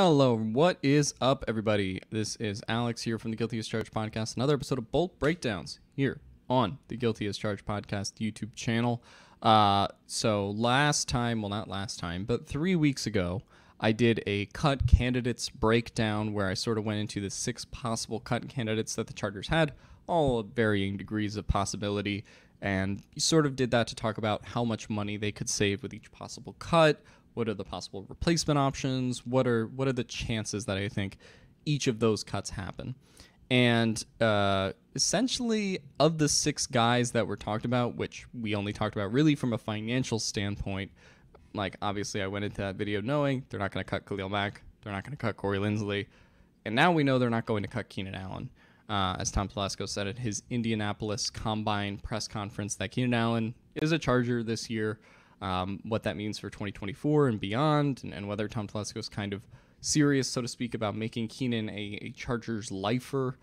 Hello, what is up, everybody? This is Alex here from the Guilty as Charged podcast. Another episode of Bolt Breakdowns here on the Guilty as Charged podcast YouTube channel. So last time, well, not last time, but 3 weeks ago, I did a cut candidates breakdown where I sort of went into the 6 possible cut candidates that the Chargers had, all at varying degrees of possibility, and sort of did that to talk about how much money they could save with each possible cut. What are the possible replacement options? What are the chances that I think each of those cuts happen? And essentially, of the 6 guys that were talked about, which we only talked about really from a financial standpoint, like obviously I went into that video knowing they're not going to cut Khalil Mack, they're not going to cut Corey Linsley, and now we know they're not going to cut Keenan Allen. As Tom Telesco said at his Indianapolis Combine press conference, that Keenan Allen is a Charger this year. What that means for 2024 and beyond, and whether Tom Telesco is kind of serious, so to speak, about making Keenan a Chargers lifer,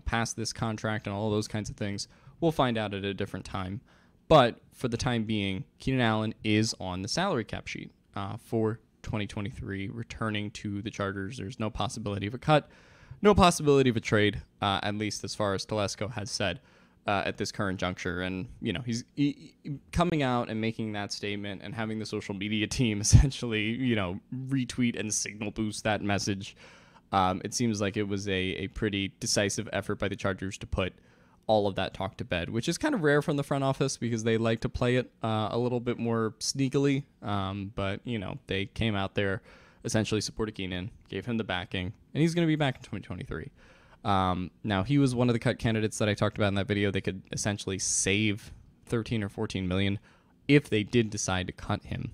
past this contract and all those kinds of things, we'll find out at a different time. But for the time being, Keenan Allen is on the salary cap sheet for 2023, returning to the Chargers. There's no possibility of a cut, no possibility of a trade, at least as far as Telesco has said. At this current juncture, and he's coming out and making that statement and having the social media team essentially retweet and signal boost that message. It seems like it was a pretty decisive effort by the Chargers to put all of that talk to bed, which is kind of rare from the front office because they like to play it a little bit more sneakily. But they came out there, essentially supported Keenan, gave him the backing, and he's going to be back in 2023. Now he was one of the cut candidates that I talked about in that video. They could essentially save 13 or 14 million if they did decide to cut him.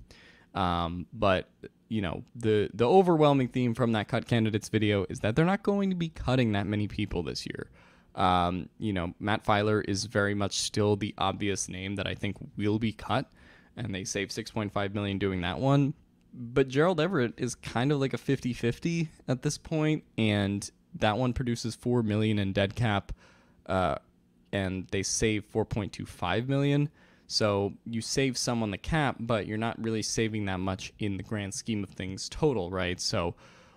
But the overwhelming theme from that cut candidates video is that they're not going to be cutting that many people this year. Matt Filer is very much still the obvious name that I think will be cut, and they save 6.5 million doing that one. But Gerald Everett is kind of like a 50-50 at this point, and that one produces 4 million in dead cap, and they save 4.25 million. So you save some on the cap, but you're not really saving that much in the grand scheme of things total, right? So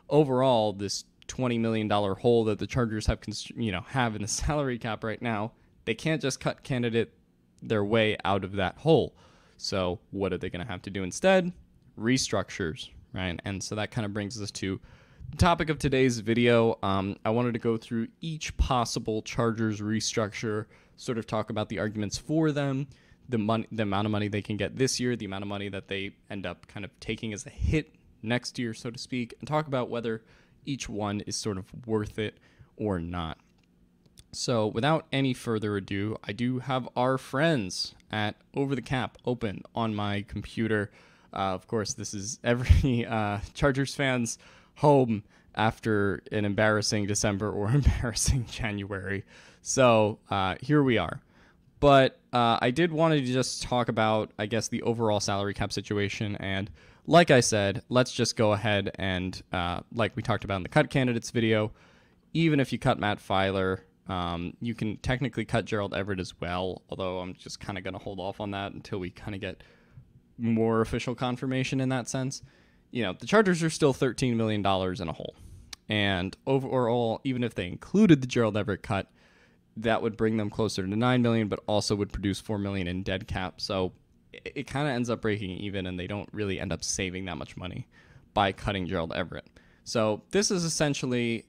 overall, this $20 million hole that the Chargers have in the salary cap right now, they can't just cut candidate their way out of that hole. So what are they going to have to do instead? Restructures, right? And so that kind of brings us to the topic of today's video. I wanted to go through each possible Chargers restructure, sort of talk about the arguments for them, the amount of money they can get this year, the amount of money that they end up kind of taking as a hit next year, so to speak, and talk about whether each one is sort of worth it or not. So without any further ado, I do have our friends at Over the Cap open on my computer. Of course, this is every Chargers fan's home after an embarrassing December or embarrassing January. So here we are. But I did want to just talk about, I guess, the overall salary cap situation. And like I said, let's just go ahead and, like we talked about in the cut candidates video, even if you cut Matt Filer, you can technically cut Gerald Everett as well. Although I'm just kind of going to hold off on that until we kind of get more official confirmation in that sense. The Chargers are still $13 million in a hole. And overall, even if they included the Gerald Everett cut, that would bring them closer to $9 million, but also would produce $4 million in dead cap. So it kind of ends up breaking even, and they don't really end up saving that much money by cutting Gerald Everett. So this is essentially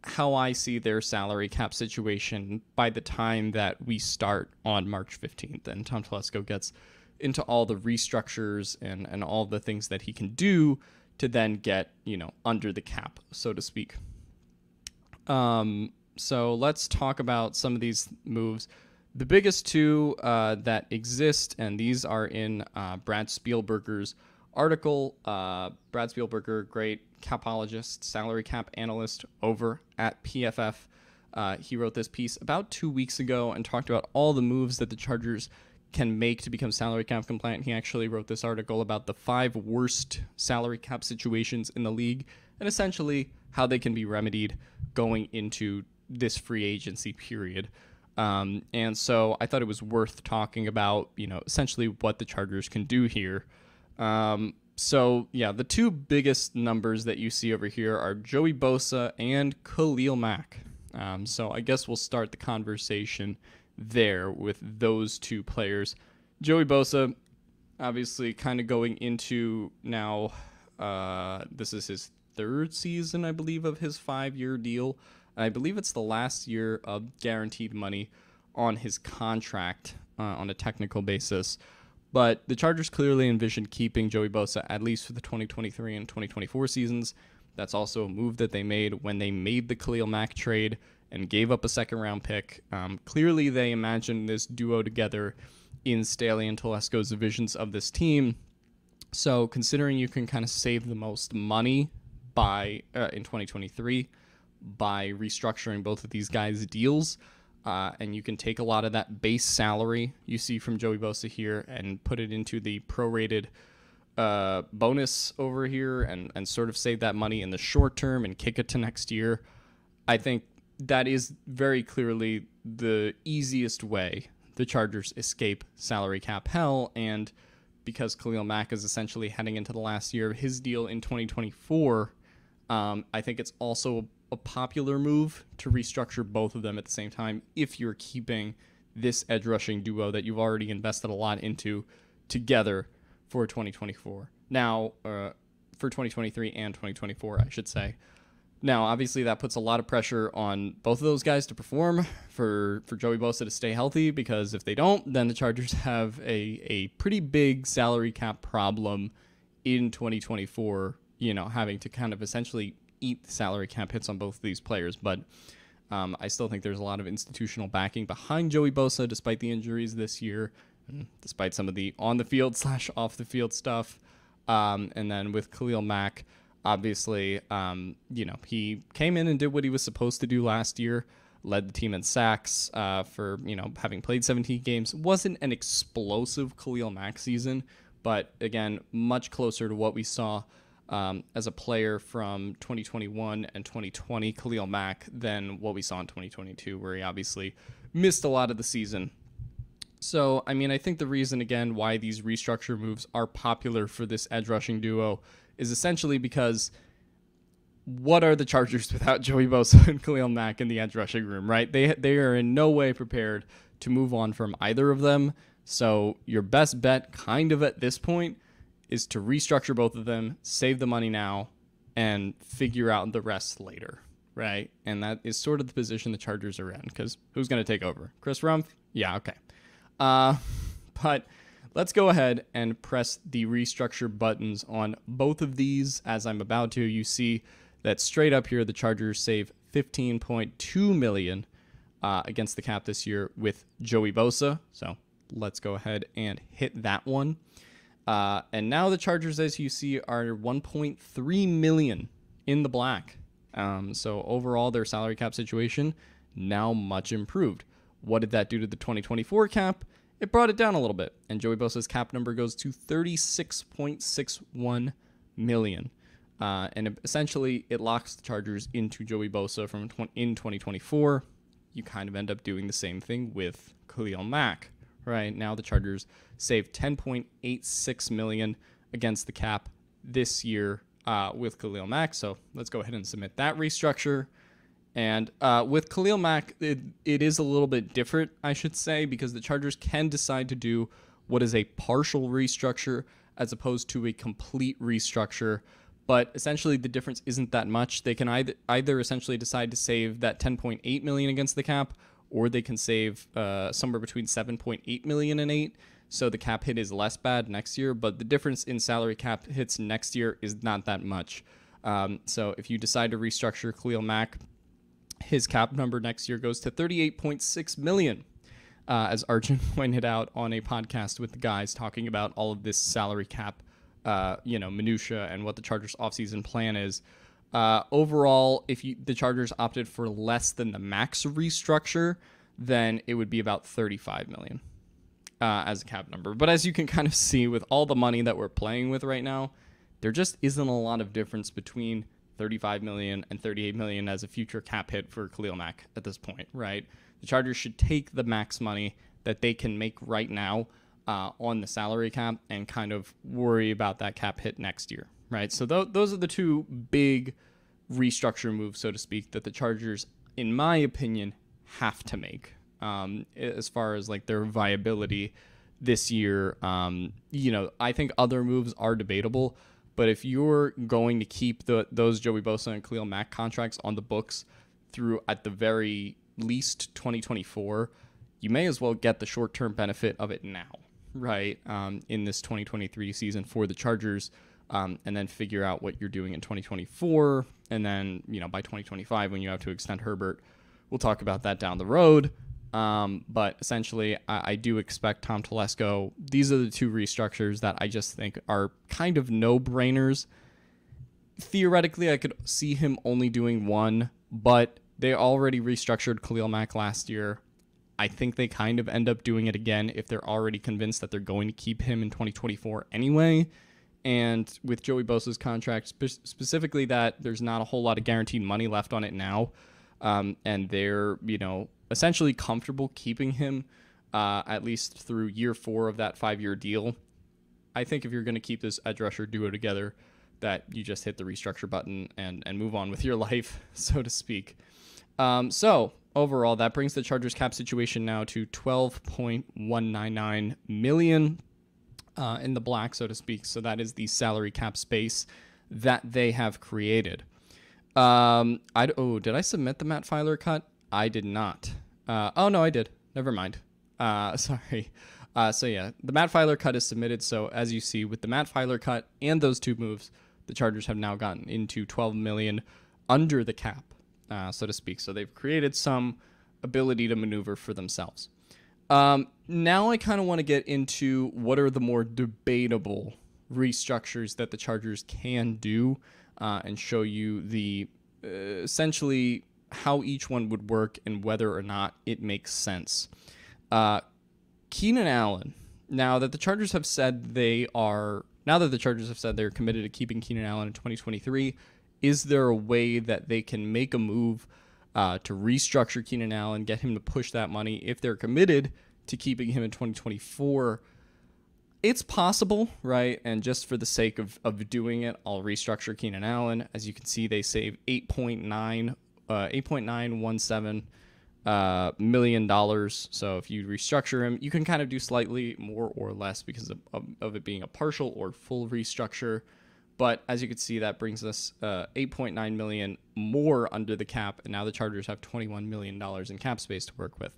how I see their salary cap situation by the time that we start on March 15th. And Tom Telesco gets into all the restructures and all the things that he can do to then get, under the cap, so to speak. So let's talk about some of these moves. The biggest two that exist, and these are in Brad Spielberger's article. Brad Spielberger, great capologist, salary cap analyst over at PFF. He wrote this piece about 2 weeks ago and talked about all the moves that the Chargers can make to become salary cap compliant. He actually wrote this article about the 5 worst salary cap situations in the league and essentially how they can be remedied going into this free agency period. And so I thought it was worth talking about, essentially what the Chargers can do here. So, yeah, the two biggest numbers that you see over here are Joey Bosa and Khalil Mack. So I guess we'll start the conversation there with those two players. Joey Bosa, obviously kind of going into now, this is his third season, I believe, of his 5-year deal. I believe it's the last year of guaranteed money on his contract on a technical basis. But the Chargers clearly envisioned keeping Joey Bosa at least for the 2023 and 2024 seasons. That's also a move that they made when they made the Khalil Mack trade and gave up a second-round pick. Clearly, they imagined this duo together in Staley and Telesco's visions of this team. So considering you can kind of save the most money by in 2023 by restructuring both of these guys' deals, and you can take a lot of that base salary you see from Joey Bosa here and put it into the prorated bonus over here and sort of save that money in the short term and kick it to next year. I think that is very clearly the easiest way the Chargers escape salary cap hell. And because Khalil Mack is essentially heading into the last year of his deal in 2024, I think it's also a popular move to restructure both of them at the same time if you're keeping this edge rushing duo that you've already invested a lot into together for 2024. Now, for 2023 and 2024, I should say. Now, obviously, that puts a lot of pressure on both of those guys to perform, for Joey Bosa to stay healthy, because if they don't, then the Chargers have a pretty big salary cap problem in 2024, having to kind of essentially eat the salary cap hits on both of these players. But I still think there's a lot of institutional backing behind Joey Bosa, despite the injuries this year, despite some of the on-the-field / off-the-field stuff. And then with Khalil Mack, obviously, he came in and did what he was supposed to do last year, led the team in sacks for, having played 17 games. Wasn't an explosive Khalil Mack season, but again, much closer to what we saw as a player from 2021 and 2020 Khalil Mack than what we saw in 2022, where he obviously missed a lot of the season. So, I think the reason, again, why these restructure moves are popular for this edge rushing duo is essentially because what are the Chargers without Joey Bosa and Khalil Mack in the edge rushing room, right? They are in no way prepared to move on from either of them. So your best bet kind of at this point is to restructure both of them, save the money now, and figure out the rest later, right? And that is sort of the position the Chargers are in, because who's going to take over? Chris Rumpf? Yeah, okay. But let's go ahead and press the restructure buttons on both of these. As I'm about to, you see that straight up here, the Chargers save $15.2 million against the cap this year with Joey Bosa. So let's go ahead and hit that one. And now the Chargers, as you see, are $1.3 million in the black. So overall, their salary cap situation now much improved. What did that do to the 2024 cap? It brought it down a little bit, and Joey Bosa's cap number goes to $36.61 million. And essentially, it locks the Chargers into Joey Bosa in 2024. You kind of end up doing the same thing with Khalil Mack. Right now, the Chargers save $10.86 million against the cap this year with Khalil Mack. So let's go ahead and submit that restructure. And with Khalil Mack, it is a little bit different, I should say, because the Chargers can decide to do what is a partial restructure as opposed to a complete restructure. But essentially, the difference isn't that much. They can either essentially decide to save that $10.8 million against the cap, or they can save somewhere between $7.8 million and $8 million. So the cap hit is less bad next year, but the difference in salary cap hits next year is not that much. So if you decide to restructure Khalil Mack, his cap number next year goes to $38.6 million, as Arjun pointed out on a podcast with the guys talking about all of this salary cap, minutia and what the Chargers offseason plan is. Overall, if the Chargers opted for less than the max restructure, then it would be about $35 million as a cap number. But as you can kind of see with all the money that we're playing with right now, there just isn't a lot of difference between $35 million and $38 million as a future cap hit for Khalil Mack at this point, right? The Chargers should take the max money that they can make right now on the salary cap and kind of worry about that cap hit next year, right? So those are the two big restructure moves, so to speak, that the Chargers, in my opinion, have to make as far as like their viability this year. I think other moves are debatable, but if you're going to keep those Joey Bosa and Khalil Mack contracts on the books through at the very least 2024, you may as well get the short-term benefit of it now, right? In this 2023 season for the Chargers, and then figure out what you're doing in 2024. And then, by 2025, when you have to extend Herbert, we'll talk about that down the road. But essentially, I do expect Tom Telesco. These are the two restructures that I just think are kind of no-brainers. Theoretically, I could see him only doing one, but they already restructured Khalil Mack last year. I think they kind of end up doing it again if they're already convinced that they're going to keep him in 2024 anyway. And with Joey Bosa's contract, specifically that there's not a whole lot of guaranteed money left on it now, and they're, essentially comfortable keeping him at least through year 4 of that 5-year deal. I think if you're going to keep this edge rusher duo together, that you just hit the restructure button and move on with your life, so to speak. So overall, that brings the Chargers cap situation now to $12.199 million in the black, so to speak. So that is the salary cap space that they have created. Did I submit the Matt Filer cut? I did not. No, I did. Never mind. Sorry. So yeah, the Matt Filer cut is submitted. So as you see, with the Matt Filer cut and those two moves, the Chargers have now gotten into $12 million under the cap, so to speak. So they've created some ability to maneuver for themselves. Now I kind of want to get into what are the more debatable restructures that the Chargers can do, and show you the essentially how each one would work and whether or not it makes sense. Keenan Allen. Now that the Chargers have said they're committed to keeping Keenan Allen in 2023, is there a way that they can make a move to restructure Keenan Allen, get him to push that money if they're committed to keeping him in 2024? It's possible, right? And just for the sake of doing it, I'll restructure Keenan Allen. As you can see, they save $8.917 million. So if you restructure him, you can kind of do slightly more or less because of it being a partial or full restructure. But as you can see, that brings us $8.9 million more under the cap, and now the Chargers have $21 million in cap space to work with.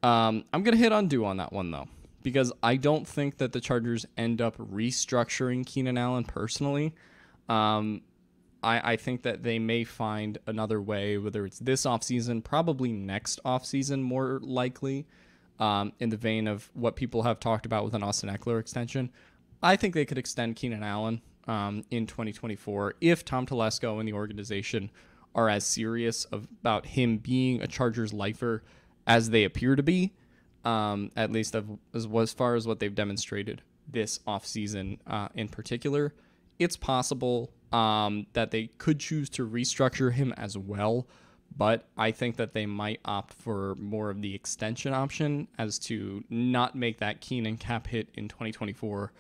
I'm going to hit undo on that one, though, because I don't think that the Chargers end up restructuring Keenan Allen personally. I think that they may find another way, whether it's this offseason, probably next offseason more likely, in the vein of what people have talked about with an Austin Eckler extension. I think they could extend Keenan Allen in 2024 if Tom Telesco and the organization are as serious about him being a Chargers lifer as they appear to be, at least as far as what they've demonstrated this offseason in particular. It's possible that they could choose to restructure him as well, but I think that they might opt for more of the extension option as to not make that Keenan cap hit in 2024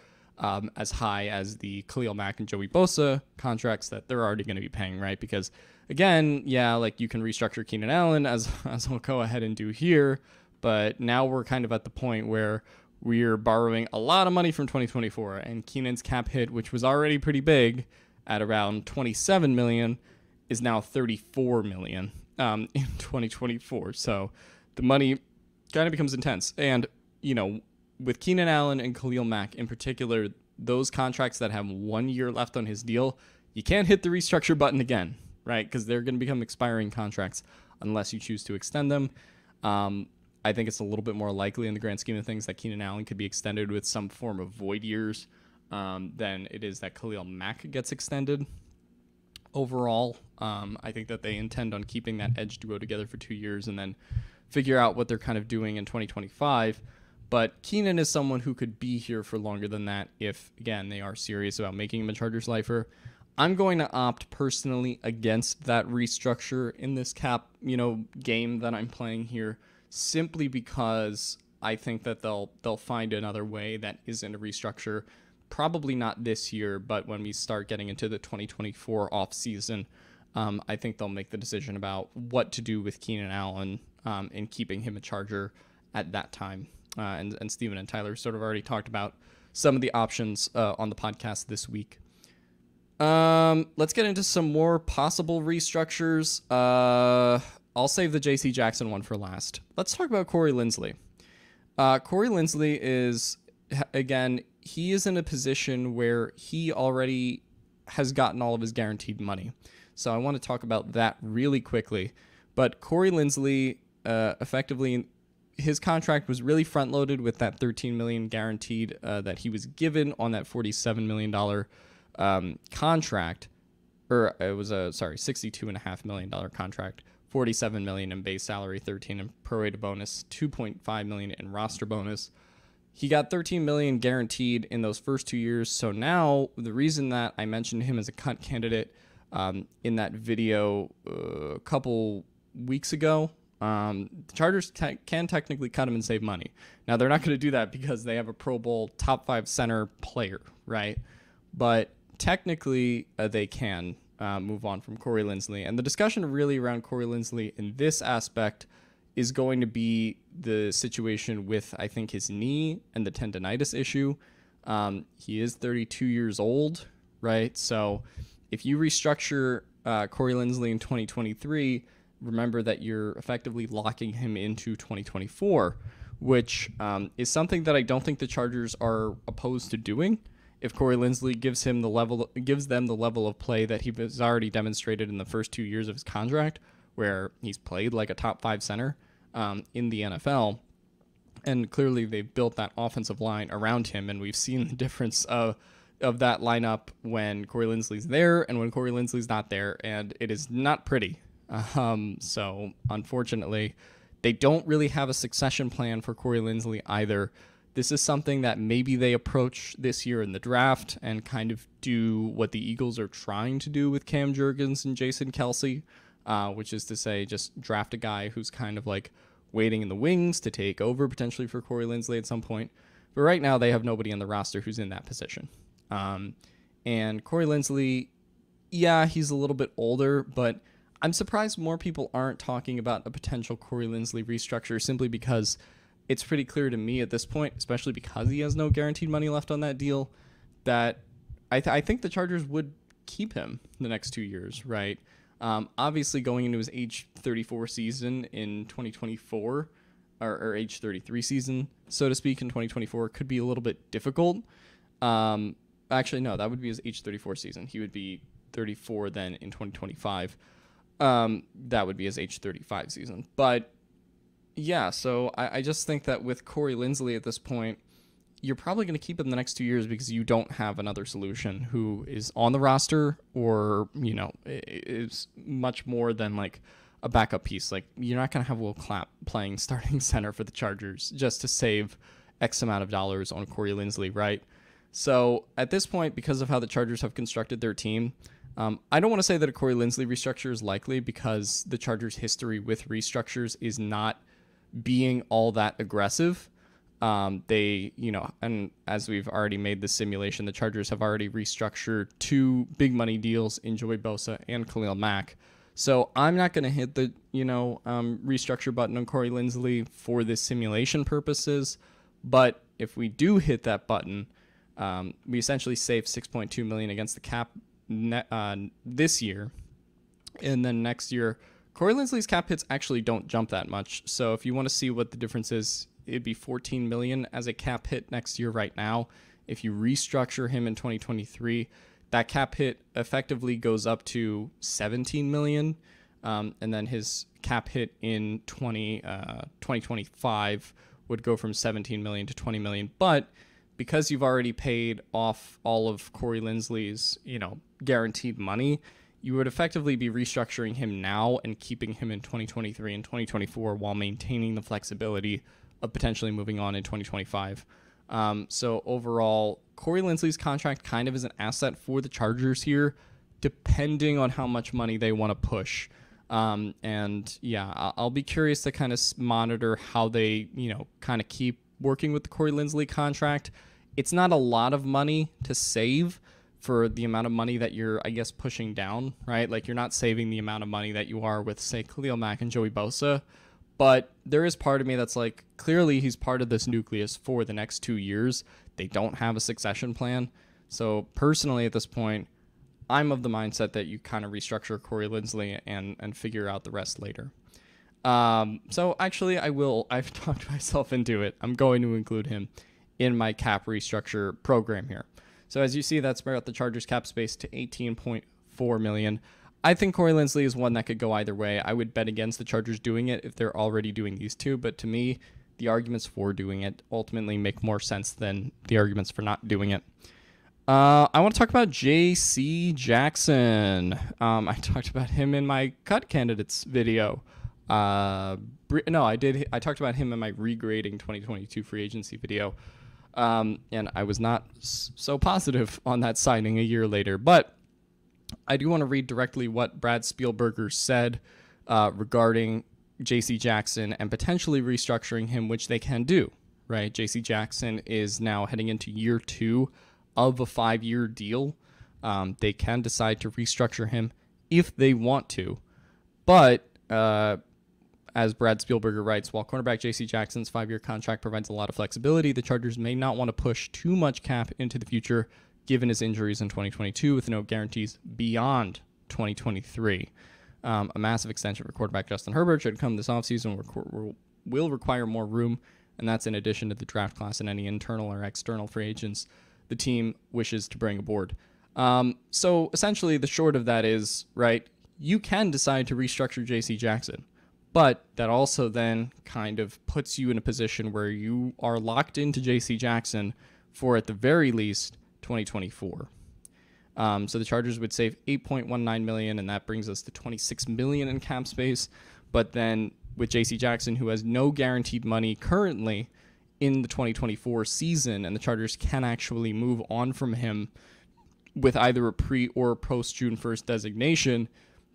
as high as the Khalil Mack and Joey Bosa contracts that they're already going to be paying, right? Because, again, yeah, like you can restructure Keenan Allen as we'll go ahead and do here, but now we're kind of at the point where we're borrowing a lot of money from 2024, and Keenan's cap hit, which was already pretty big at around $27 million, is now $34 million in 2024. So the money kind of becomes intense. And, with Keenan Allen and Khalil Mack in particular, those contracts that have 1 year left on his deal, you can't hit the restructure button again, right? Because they're going to become expiring contracts unless you choose to extend them. I think it's a little bit more likely in the grand scheme of things that Keenan Allen could be extended with some form of void years than it is that Khalil Mack gets extended. Overall, I think that they intend on keeping that edge duo together for 2 years and then figure out what they're kind of doing in 2025. But Keenan is someone who could be here for longer than that if, again, they are serious about making him a Chargers lifer. I'm going to opt personally against that restructure in this cap, game that I'm playing here, simply because I think that they'll find another way that isn't a restructure. Probably not this year, but when we start getting into the 2024 offseason, I think they'll make the decision about what to do with Keenan Allen and keeping him a Charger at that time. And Steven and Tyler sort of already talked about some of the options on the podcast this week. Let's get into some more possible restructures. I'll save the J.C. Jackson one for last. Let's talk about Corey Linsley. Corey Linsley is, again, he is in a position where he already has gotten all of his guaranteed money. So I want to talk about that really quickly. But Corey Linsley, effectively, his contract was really front-loaded with that $13 million guaranteed that he was given on that $47 million contract. Or it was a, $62.5 million contract. $47 million in base salary, $13 in prorated bonus, $2.5 million in roster bonus. He got $13 million guaranteed in those first 2 years. So now the reason that I mentioned him as a cut candidate in that video a couple weeks ago, the Chargers can technically cut him and save money. Now they're not going to do that because they have a Pro Bowl top 5 center player, right? But technically they can move on from Corey Linsley. And the discussion really around Corey Linsley in this aspect is going to be the situation with, I think, his knee and the tendonitis issue. He is 32 years old, right? So if you restructure Corey Linsley in 2023, remember that you're effectively locking him into 2024, which is something that I don't think the Chargers are opposed to doing. If Corey Linsley gives them the level of play that he has already demonstrated in the first 2 years of his contract, where he's played like a top 5 center in the NFL, and clearly they've built that offensive line around him, and we've seen the difference of that lineup when Corey Linsley's there and when Corey Linsley's not there, and it is not pretty. So unfortunately, they don't really have a succession plan for Corey Linsley either. This is something that maybe they approach this year in the draft and kind of do what the Eagles are trying to do with Cam Jurgens and Jason Kelce, which is to say just draft a guy who's kind of like waiting in the wings to take over potentially for Corey Linsley at some point. But right now they have nobody on the roster who's in that position. And Corey Linsley, yeah, he's a little bit older, but I'm surprised more people aren't talking about a potential Corey Linsley restructure simply because it's pretty clear to me at this point, especially because he has no guaranteed money left on that deal, that I think the Chargers would keep him the next 2 years, right? Obviously, going into his age 34 season in 2024, or age 33 season, so to speak, in 2024 could be a little bit difficult. Actually, no, that would be his age 34 season. He would be 34 then in 2025. That would be his age 35 season. But yeah, so I just think that with Corey Linsley at this point, you're probably going to keep him the next 2 years because you don't have another solution who is on the roster or, you know, is much more than like a backup piece. Like, you're not going to have Will Clapp playing starting center for the Chargers just to save X amount of dollars on Corey Linsley, right? So at this point, because of how the Chargers have constructed their team, I don't want to say that a Corey Linsley restructure is likely because the Chargers' history with restructures is not being all that aggressive. They, you know, and as we've already made the simulation, the Chargers have already restructured 2 big money deals in Joey Bosa and Khalil Mack. So I'm not going to hit the, restructure button on Corey Linsley for this simulation purposes. But if we do hit that button, we essentially save $6.2 million against the cap this year. And then next year, Corey Linsley's cap hits actually don't jump that much. So if you want to see what the difference is, it'd be $14 million as a cap hit next year right now. If you restructure him in 2023, that cap hit effectively goes up to $17 million. And then his cap hit in 2025 would go from $17 million to $20 million. But because you've already paid off all of Corey Linsley's, guaranteed money, you would effectively be restructuring him now and keeping him in 2023 and 2024 while maintaining the flexibility of potentially moving on in 2025. So overall, Corey Linsley's contract kind of is an asset for the Chargers here, depending on how much money they want to push. And yeah, I'll be curious to kind of monitor how they, kind of keep working with the Corey Linsley contract. It's not a lot of money to save for the amount of money that you're, I guess, pushing down, right? Like, you're not saving the amount of money that you are with, say, Khalil Mack and Joey Bosa. But there is part of me that's like, clearly he's part of this nucleus for the next 2 years. They don't have a succession plan. So personally, at this point, I'm of the mindset that you kind of restructure Corey Linsley and figure out the rest later. So actually, I've talked myself into it. I'm going to include him in my cap restructure program here. So as you see, that's brought the Chargers cap space to $18.4 million. I think Corey Linsley is one that could go either way. I would bet against the Chargers doing it if they're already doing these two, but to me, the arguments for doing it ultimately make more sense than the arguments for not doing it. I want to talk about J.C. Jackson. I talked about him in my cut candidates video. I talked about him in my regrading 2022 free agency video. And I was not so positive on that signing a year later. But I do want to read directly what Brad Spielberger said regarding J.C. Jackson and potentially restructuring him, which they can do, right? J.C. Jackson is now heading into year 2 of a 5-year deal. They can decide to restructure him if they want to. But as Brad Spielberger writes, while cornerback J.C. Jackson's 5-year contract provides a lot of flexibility, the Chargers may not want to push too much cap into the future given his injuries in 2022 with no guarantees beyond 2023. A massive extension for quarterback Justin Herbert should come this offseason will require more room, and that's in addition to the draft class and any internal or external free agents the team wishes to bring aboard. So essentially the short of that is, right, you can decide to restructure J.C. Jackson, but that also then kind of puts you in a position where you are locked into J.C. Jackson for, at the very least, 2024. So the Chargers would save $8.19 million, and that brings us to $26 million in cap space. But then with J.C. Jackson, who has no guaranteed money currently in the 2024 season, and the Chargers can actually move on from him with either a pre or post June 1st designation,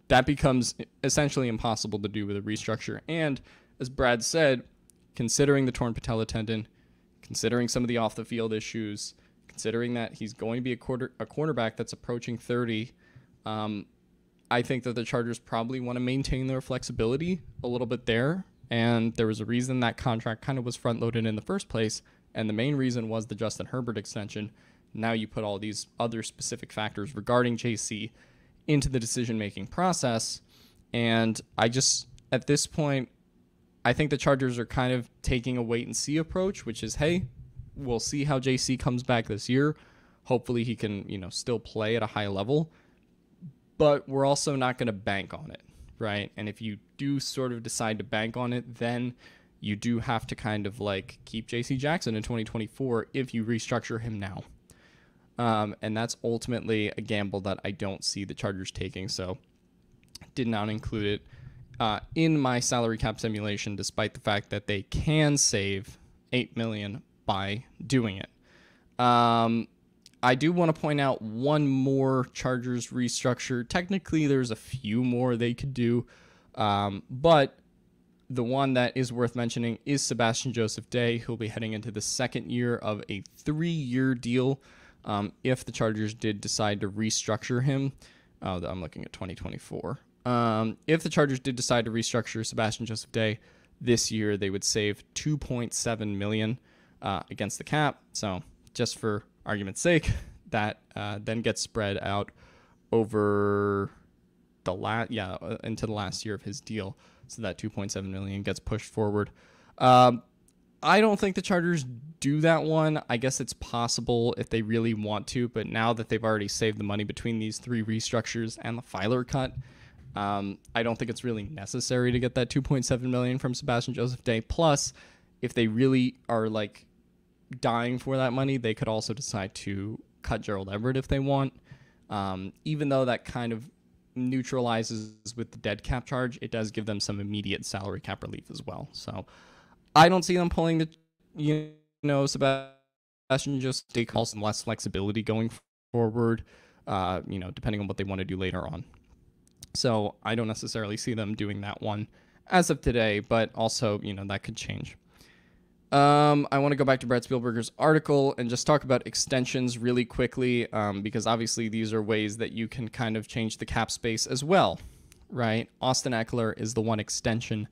that becomes essentially impossible to do with a restructure. And as Brad said, considering the torn patella tendon, considering some of the off the field issues, considering that he's going to be a cornerback that's approaching 30, I think that the Chargers probably want to maintain their flexibility a little bit there. And there was a reason that contract kind of was front-loaded in the first place, and the main reason was the Justin Herbert extension. Now you put all these other specific factors regarding JC into the decision-making process, and at this point, I think the Chargers are kind of taking a wait-and-see approach, which is, hey, we'll see how JC comes back this year. Hopefully he can, still play at a high level, but we're also not going to bank on it, right? And if you do sort of decide to bank on it, then you do have to kind of like keep J.C. Jackson in 2024 if you restructure him now. And that's ultimately a gamble that I don't see the Chargers taking, so did not include it in my salary cap simulation, despite the fact that they can save $8 million by doing it. I do want to point out one more Chargers restructure. Technically, there's a few more they could do, but the one that is worth mentioning is Sebastian Joseph Day, who'll be heading into the second year of a 3-year deal. If the Chargers did decide to restructure him, I'm looking at 2024. If the Chargers did decide to restructure Sebastian Joseph Day this year, they would save $2.7 million against the cap. So just for argument's sake, that then gets spread out over into the last year of his deal. So that $2.7 million gets pushed forward. I don't think the Chargers do that one. I guess it's possible if they really want to, but now that they've already saved the money between these 3 restructures and the filer cut, I don't think it's really necessary to get that $2.7 million from Sebastian Joseph Day. Plus, if they really are like dying for that money, they could also decide to cut Gerald Everett if they want. Even though that kind of neutralizes with the dead cap charge, it does give them some immediate salary cap relief as well. So I don't see them pulling the, Sebastian Joseph Day, calls some less flexibility going forward, depending on what they want to do later on. So I don't necessarily see them doing that one as of today, but also, that could change. I want to go back to Brad Spielberger's article and just talk about extensions really quickly, because obviously these are ways that you can kind of change the cap space as well, right? Austin Eckler is the one extension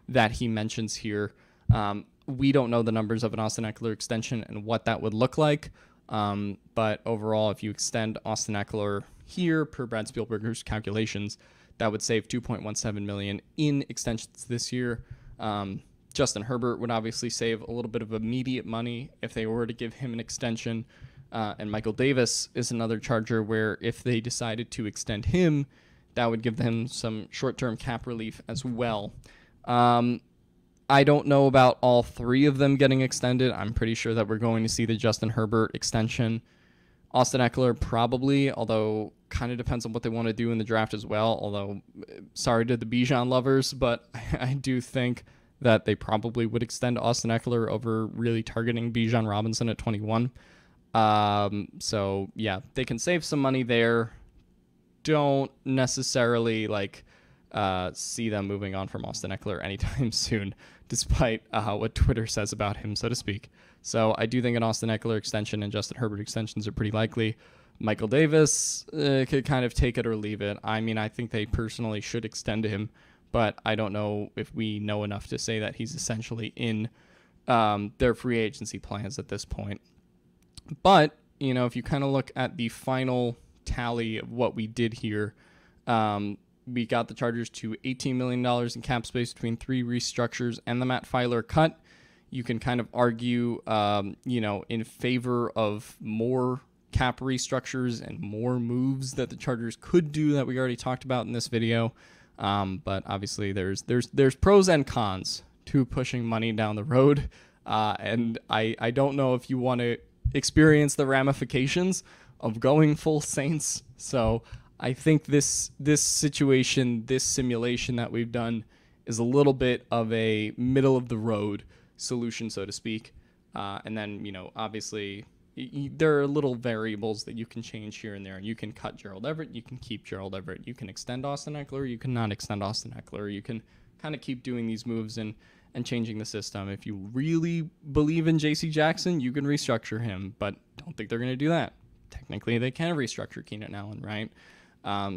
that he mentions here. We don't know the numbers of an Austin Eckler extension and what that would look like, but overall, if you extend Austin Eckler here per Brad Spielberger's calculations, that would save $2.17 million in extensions this year. Justin Herbert would obviously save a little bit of immediate money if they were to give him an extension. And Michael Davis is another Charger where if they decided to extend him, that would give them some short-term cap relief as well. I don't know about all three of them getting extended. I'm pretty sure that we're going to see the Justin Herbert extension. Austin Eckler probably, although kind of depends on what they want to do in the draft as well. Although, sorry to the Bijan lovers, but I do think that they probably would extend Austin Eckler over really targeting Bijan Robinson at 21. So, yeah, they can save some money there. Don't necessarily see them moving on from Austin Eckler anytime soon, despite what Twitter says about him, so to speak. So I do think an Austin Eckler extension and Justin Herbert extensions are pretty likely. Michael Davis could kind of take it or leave it. I mean, I think they personally should extend him, but I don't know if we know enough to say that he's essentially in their free agency plans at this point. But, if you kind of look at the final tally of what we did here, we got the Chargers to $18 million in cap space between 3 restructures and the Matt Filer cut. You can kind of argue, in favor of more cap restructures and more moves that the Chargers could do that we already talked about in this video. But obviously there's pros and cons to pushing money down the road. And I don't know if you want to experience the ramifications of going full Saints. So I think this situation, this simulation that we've done is a little bit of a middle of the road solution, so to speak. And then, obviously there are little variables that you can change here and there. You can cut Gerald Everett. You can keep Gerald Everett. You can extend Austin Eckler. You can not extend Austin Eckler. You can kind of keep doing these moves and changing the system. If you really believe in J.C. Jackson, you can restructure him, but don't think they're going to do that. Technically, they can restructure Keenan Allen, right?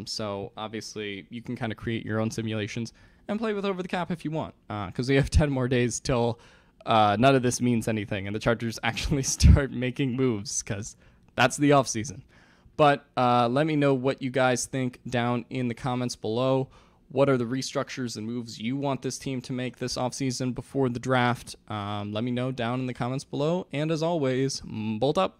So obviously you can kind of create your own simulations and play with over the cap if you want, because we have 10 more days till none of this means anything and the Chargers actually start making moves, because that's the offseason. But let me know what you guys think down in the comments below. What are the restructures and moves you want this team to make this offseason before the draft? Let me know down in the comments below. And as always, bolt up.